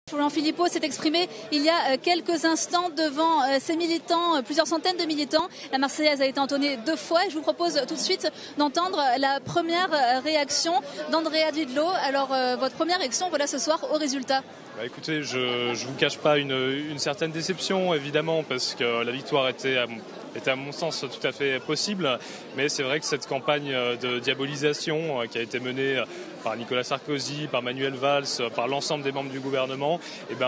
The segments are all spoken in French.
Florian Philippot s'est exprimé il y a quelques instants devant ses militants, plusieurs centaines de militants. La Marseillaise a été entonnée 2 fois et je vous propose tout de suite d'entendre la première réaction d'Andrea Didlot. Alors votre première réaction, voilà, ce soir au résultat. Écoutez, je ne vous cache pas une certaine déception évidemment parce que la victoire était à mon sens tout à fait possible, mais c'est vrai que cette campagne de diabolisation qui a été menée par Nicolas Sarkozy, par Manuel Valls, par l'ensemble des membres du gouvernement, elle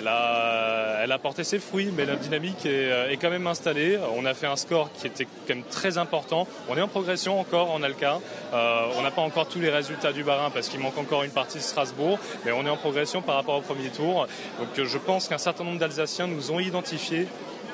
a porté ses fruits, mais la dynamique est quand même installée. On a fait un score qui était quand même très important. On est en progression encore en ALCA. On n'a pas encore tous les résultats du Bas-Rhin parce qu'il manque encore une partie de Strasbourg, mais on est en progression par rapport au premier tour. Donc je pense qu'un certain nombre d'Alsaciens nous ont identifiés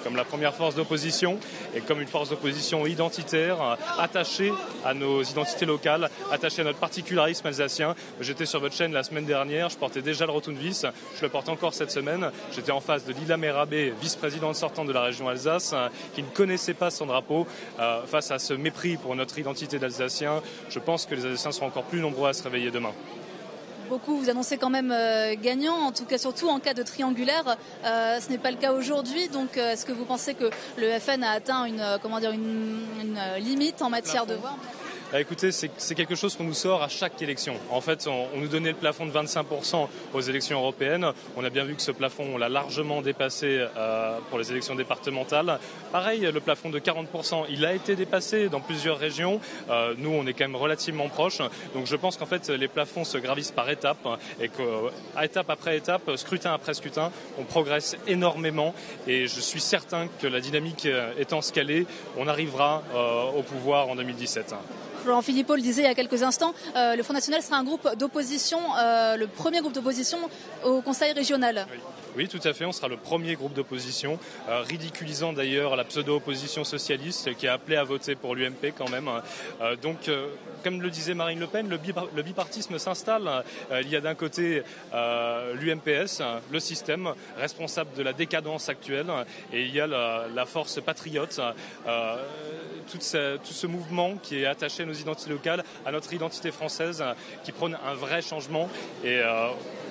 comme la première force d'opposition et comme une force d'opposition identitaire, attachée à nos identités locales, attachée à notre particularisme alsacien. J'étais sur votre chaîne la semaine dernière, je portais déjà le Rotundvis, je le porte encore cette semaine. J'étais en face de Lila Merabé, vice-présidente sortante de la région Alsace, qui ne connaissait pas son drapeau. Face à ce mépris pour notre identité d'Alsacien, je pense que les Alsaciens seront encore plus nombreux à se réveiller demain. Beaucoup vous annoncez quand même gagnant, en tout cas surtout en cas de triangulaire. Ce n'est pas le cas aujourd'hui, donc est-ce que vous pensez que le FN a atteint une limite en matière de voix ? Écoutez, c'est quelque chose qu'on nous sort à chaque élection. En fait, on nous donnait le plafond de 25% aux élections européennes. On a bien vu que ce plafond, on l'a largement dépassé pour les élections départementales. Pareil, le plafond de 40%, il a été dépassé dans plusieurs régions. Nous, on est quand même relativement proches. Donc je pense qu'en fait, les plafonds se gravissent par étapes et qu'à étape après étape, scrutin après scrutin, on progresse énormément. Et je suis certain que la dynamique étant ce qu'elle est, on arrivera au pouvoir en 2017. Florian Philippot le disait il y a quelques instants, le Front National sera un groupe d'opposition, le premier groupe d'opposition au Conseil régional. Oui, tout à fait, on sera le premier groupe d'opposition, ridiculisant d'ailleurs la pseudo-opposition socialiste qui a appelé à voter pour l'UMP quand même. Donc, comme le disait Marine Le Pen, le bipartisme s'installe. Il y a d'un côté l'UMPS, le système responsable de la décadence actuelle, et il y a la force patriote, tout ce mouvement qui est attaché à nos identités locales, à notre identité française, qui prône un vrai changement. Et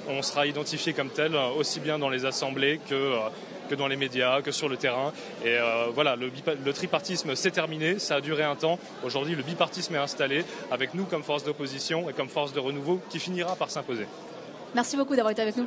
on sera identifié comme tel, aussi bien dans les assemblées que dans les médias, que sur le terrain. Et voilà, le tripartisme s'est terminé, ça a duré un temps. Aujourd'hui, le bipartisme est installé, avec nous comme force d'opposition et comme force de renouveau qui finira par s'imposer. Merci beaucoup d'avoir été avec nous.